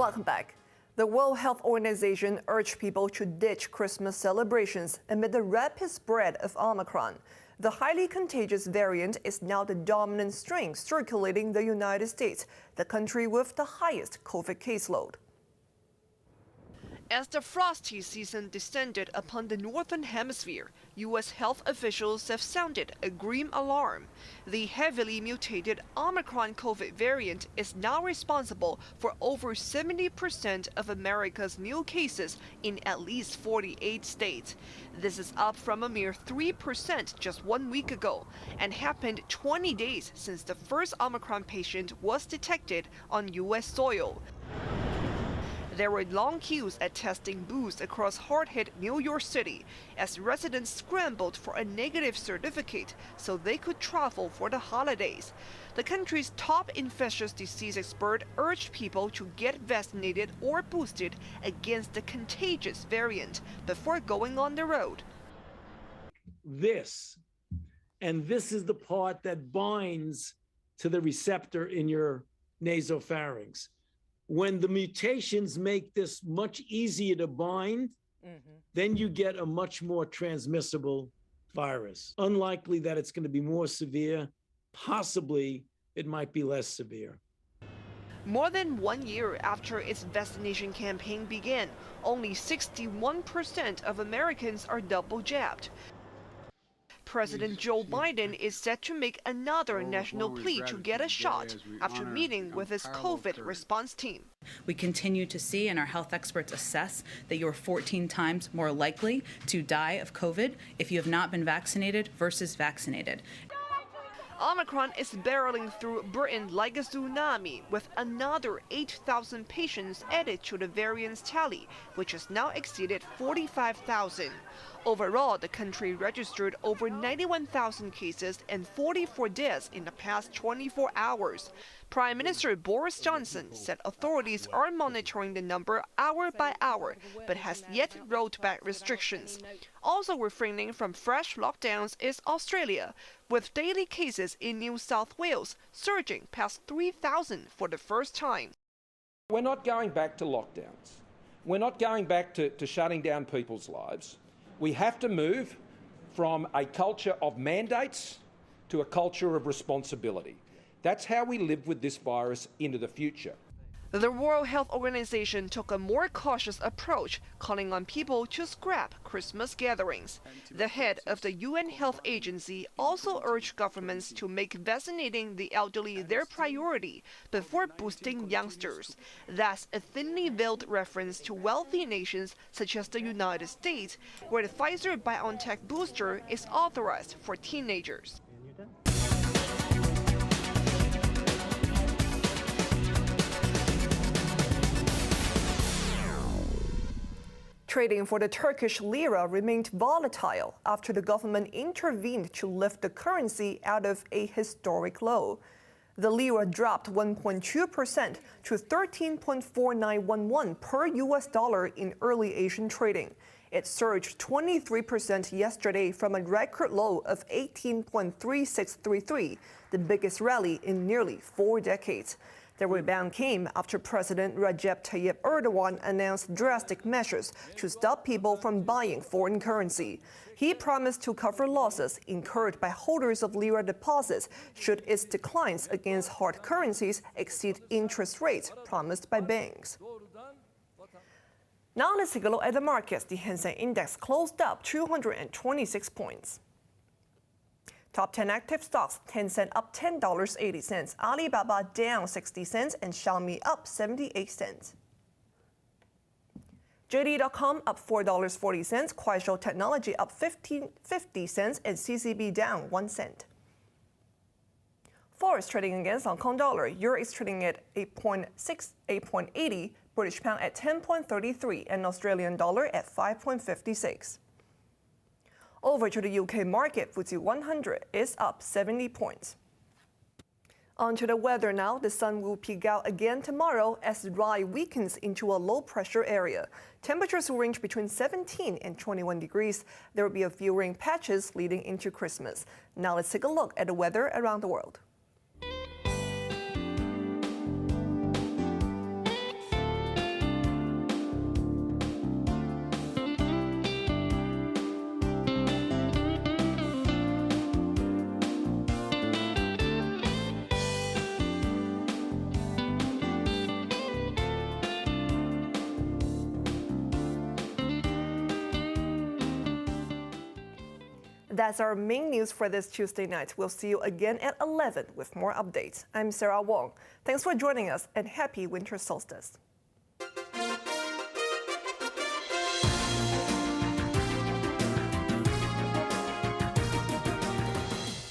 Welcome back. The World Health Organization urged people to ditch Christmas celebrations amid the rapid spread of Omicron. The highly contagious variant is now the dominant strain circulating the United States, the country with the highest COVID caseload. As the frosty season descended upon the Northern Hemisphere, U.S. health officials have sounded a grim alarm. The heavily mutated Omicron COVID variant is now responsible for over 70% of America's new cases in at least 48 states. This is up from a mere 3% just 1 week ago, and happened 20 days since the first Omicron patient was detected on U.S. soil. There were long queues at testing booths across hard-hit New York City as residents scrambled for a negative certificate so they could travel for the holidays. The country's top infectious disease expert urged people to get vaccinated or boosted against the contagious variant before going on the road. This is the part that binds to the receptor in your nasopharynx. When the mutations make this much easier to bind, then you get a much more transmissible virus. Unlikely that it's going to be more severe. Possibly it might be less severe. More than 1 year after its vaccination campaign began, only 61% of Americans are double jabbed. President Joe Biden is set to make another national plea to get a shot after meeting with his COVID response team. We continue to see, and our health experts assess, that you're 14 times more likely to die of COVID if you have not been vaccinated versus vaccinated. Omicron is barreling through Britain like a tsunami, with another 8,000 patients added to the variant's tally, which has now exceeded 45,000. Overall, the country registered over 91,000 cases and 44 deaths in the past 24 hours. Prime Minister Boris Johnson said authorities are monitoring the number hour by hour, but has yet rolled back restrictions. Also refraining from fresh lockdowns is Australia, with daily cases in New South Wales surging past 3,000 for the first time. We're not going back to lockdowns. We're not going back to shutting down people's lives. We have to move from a culture of mandates to a culture of responsibility. That's how we live with this virus into the future. The World Health Organization took a more cautious approach, calling on people to scrap Christmas gatherings. The head of the UN Health Agency also urged governments to make vaccinating the elderly their priority before boosting youngsters. That's a thinly veiled reference to wealthy nations such as the United States, where the Pfizer-BioNTech booster is authorized for teenagers. Trading for the Turkish Lira remained volatile after the government intervened to lift the currency out of a historic low. The Lira dropped 1.2% to 13.4911 per US dollar in early Asian trading. It surged 23% yesterday from a record low of 18.3633, the biggest rally in nearly 4 decades. The rebound came after President Recep Tayyip Erdogan announced drastic measures to stop people from buying foreign currency. He promised to cover losses incurred by holders of Lira deposits should its declines against hard currencies exceed interest rates promised by banks. Now let's take a look at the markets. The Hang Seng Index closed up 226 points. Top 10 active stocks: Tencent up $10.80, Alibaba down 60 cents, and Xiaomi up 78 cents. JD.com up $4.40, Kuaishou Technology up 50 cents, and CCB down 1 cent. Forex trading against Hong Kong dollar. Euro is trading at 8.80, British pound at 10.33, and Australian dollar at 5.56. Over to the UK market, FTSE 100 is up 70 points. On to the weather now. The sun will peek out again tomorrow as the rise weakens into a low-pressure area. Temperatures will range between 17 and 21 degrees. There will be a few rain patches leading into Christmas. Now let's take a look at the weather around the world. That's our main news for this Tuesday night. We'll see you again at 11 with more updates. I'm Sarah Wong. Thanks for joining us and happy winter solstice.